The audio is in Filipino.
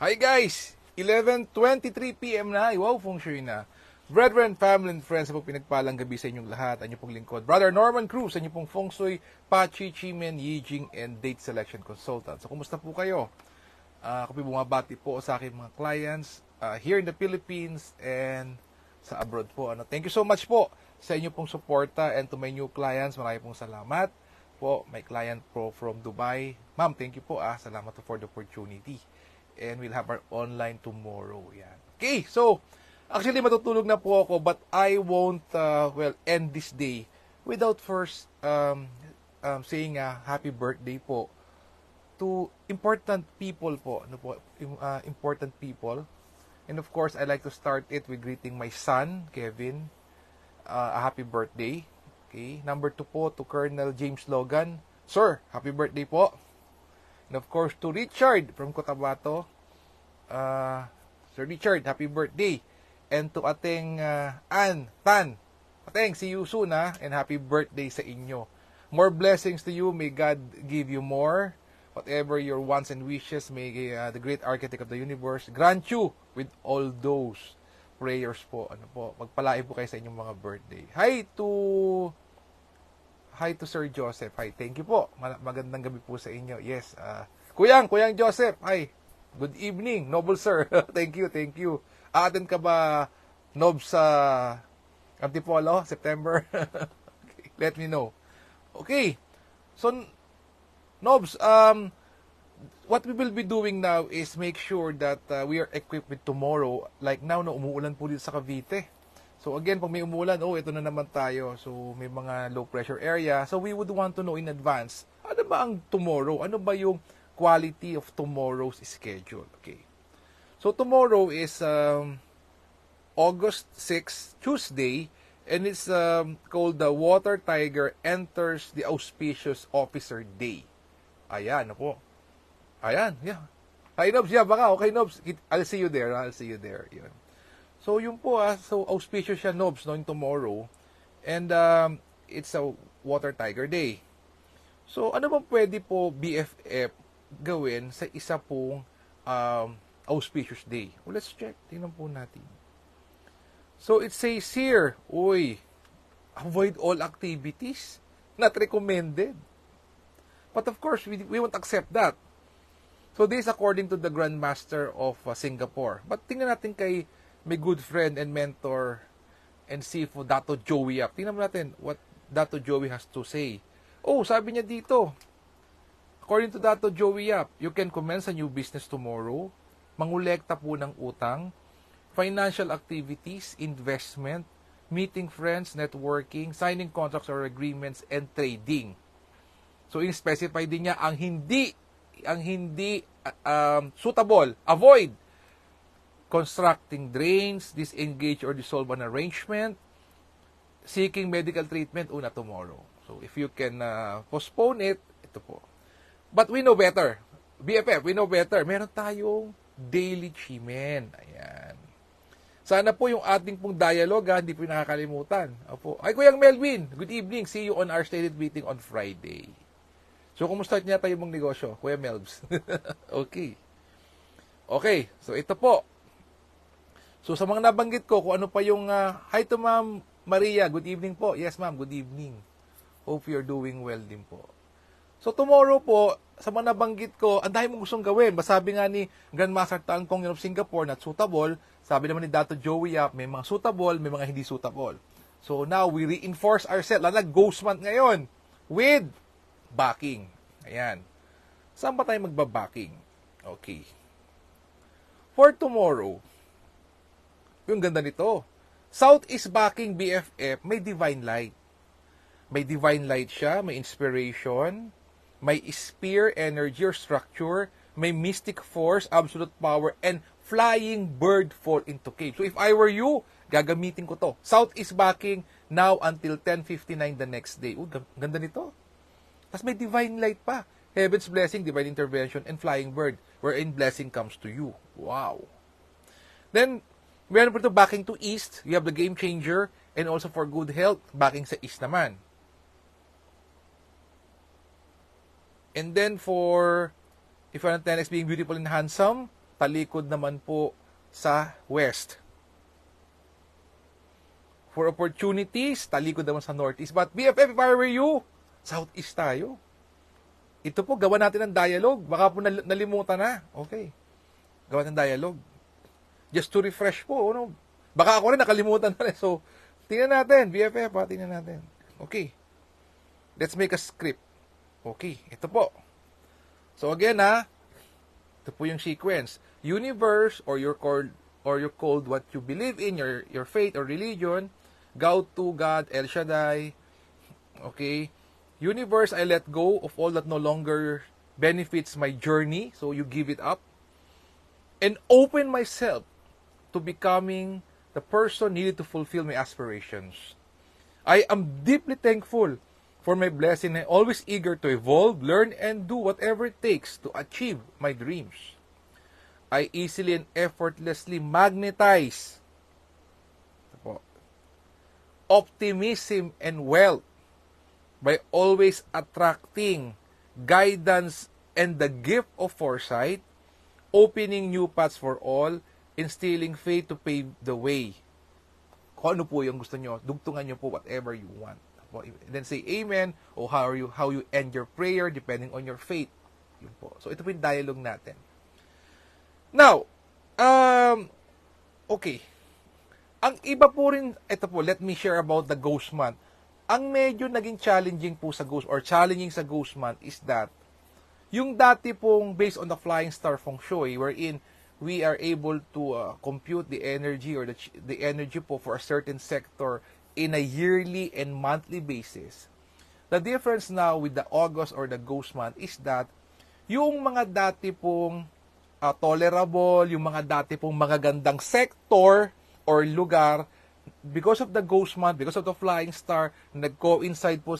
Hi guys! 11:23 PM na. Wow, feng shui na. Brethren, family, and friends, sa pong pinagpalang gabi sa inyong lahat. Ang pong lingkod, Brother Norman Cruz, ang pong feng shui, Pachi, Chimen, Yijing, and date selection consultant. So, kumusta po kayo? Ako po bumabati po sa aking mga clients here in the Philippines and sa abroad po. Thank you so much po sa inyo pong suporta, and to my new clients, marami pong salamat po. My client po from Dubai. Ma'am, thank you po. Salamat for the opportunity. And we'll have our online tomorrow. Yan. Okay, so, actually matutulog na po ako, but I won't, end this day without first saying happy birthday po to important people po. Important people. And of course, I like to start it with greeting my son, Kevin. A happy birthday. Okay. Number 2 po to Colonel James Logan. Sir, happy birthday po. And of course, to Richard from Cotabato. Sir Richard, happy birthday. And to ating Ann Tan. Ating, see you soon and happy birthday sa inyo. More blessings to you. May God give you more. Whatever your wants and wishes, may the great architect of the universe grant you with all those prayers po. Magpalain po kayo sa inyong mga birthday. Hi to Sir Joseph. Hi, thank you po. Magandang gabi po sa inyo. Yes, Kuyang Joseph. Hi, good evening, noble sir. Thank you. Aaten ka ba, Nob, sa Antipolo, September? Okay, let me know. Okay, so, Nobs, what we will be doing now is make sure that we are equipped with tomorrow. Like now, umuulan po dito sa Cavite. So again, pag may umulan, ito na naman tayo. So may mga low pressure area. So we would want to know in advance, ano ba ang tomorrow? Ano ba yung quality of tomorrow's schedule? Okay. So tomorrow is August 6, Tuesday, and it's called the Water Tiger Enters the Auspicious Officer Day. Ayan, po. Ayan, yeah. Hi, Nobs. Yeah, baka. Okay, Nobs. I'll see you there. Yun. So, yun po, so auspicious siya, Nobs, no, yung tomorrow. And it's a Water Tiger Day. So, ano bang pwede po BFF gawin sa isa pong auspicious day? Well, let's check. Tingnan po natin. So, it says here, avoid all activities not recommended. But of course, we won't accept that. So, this is according to the Grand Master of Singapore. But tingnan natin kay my good friend and mentor and CFO, Dato Joey Yap. Tingnan natin what Dato Joey has to say. Sabi niya dito, according to Dato Joey Yap, you can commence a new business tomorrow, mangolekta po ng utang, financial activities, investment, meeting friends, networking, signing contracts or agreements, and trading. So, in-specify din niya ang hindi suitable, avoid constructing drains, disengage or dissolve an arrangement, seeking medical treatment, tomorrow. So, if you can postpone it, ito po. But we know better. BFF, we know better. Meron tayong daily chimen. Ayan. Sana po yung ating pong dialogue, hindi po nakakalimutan. Opo. Ay, Kuyang Melvin, good evening. See you on our stated meeting on Friday. So, kumusta niya tayo mong negosyo? Kuya Melvs. Okay. Okay, so ito po. So, sa mga nabanggit ko, kung ano pa yung, hi to Ma'am Maria, good evening po. Yes, ma'am, good evening. Hope you're doing well din po. So, tomorrow po, sa mga nabanggit ko, ang dahil mong gustong gawin. Masabi nga ni Grandmaster Tan Kong of Singapore, not suitable. Sabi naman ni Dato Joey Yap, may mga suitable, may mga hindi suitable. So, now, we reinforce ourselves. Lala, ghost month ngayon with backing. Ayan. Saan ba tayo magbabacking? Okay. For tomorrow, yung ganda nito. South is backing BFF, may divine light. May divine light siya, may inspiration, may spear energy or structure, may mystic force, absolute power, and flying bird fall into cave. So if I were you, gagamitin ko to. South is backing now until 10:59 the next day. Ganda nito. Tapos may divine light pa. Heaven's blessing, divine intervention, and flying bird, wherein blessing comes to you. Wow. Then, meron po ito backing to east. You have the game changer, and also for good health, backing sa east naman. And then for, if you want 10x being beautiful and handsome, talikod naman po sa west. For opportunities, talikod naman sa northeast. But BFF, if I were you, southeast tayo. Ito po, gawa natin ng dialogue. Baka po nalimutan na. Okay. Gawa ng dialogue. Just to refresh po. Ano? Baka ako rin nakalimutan na rin. So, tingnan natin. BFF, tingnan natin. Okay. Let's make a script. Okay. Ito po. So, again, ito po yung sequence. Universe, or you're called what you believe in, your faith or religion. To God, El Shaddai. Okay. Universe, I let go of all that no longer benefits my journey. So you give it up. And open myself to becoming the person needed to fulfill my aspirations. I am deeply thankful for my blessing and always eager to evolve, learn, and do whatever it takes to achieve my dreams. I easily and effortlessly magnetize optimism and wealth by always attracting guidance and the gift of foresight, opening new paths for all, instilling faith to pave the way. Kung ano po yung gusto nyo, dugtungan nyo po whatever you want. Then say amen, or how you end your prayer depending on your faith. Yun po. So ito po yung dialogue natin. Now, okay. Ang iba po rin, ito po, let me share about the Ghost Month. Ang medyo naging challenging po sa Ghost, or challenging sa Ghost Month is that, yung dati pong based on the flying star feng shui, wherein we are able to compute the energy or the energy po for a certain sector in a yearly and monthly basis. The difference now with the August or the Ghost Month is that, yung mga dati pong tolerable, yung mga dati pong magagandang sector or lugar, because of the Ghost Month, because of the flying star, nag-coincide po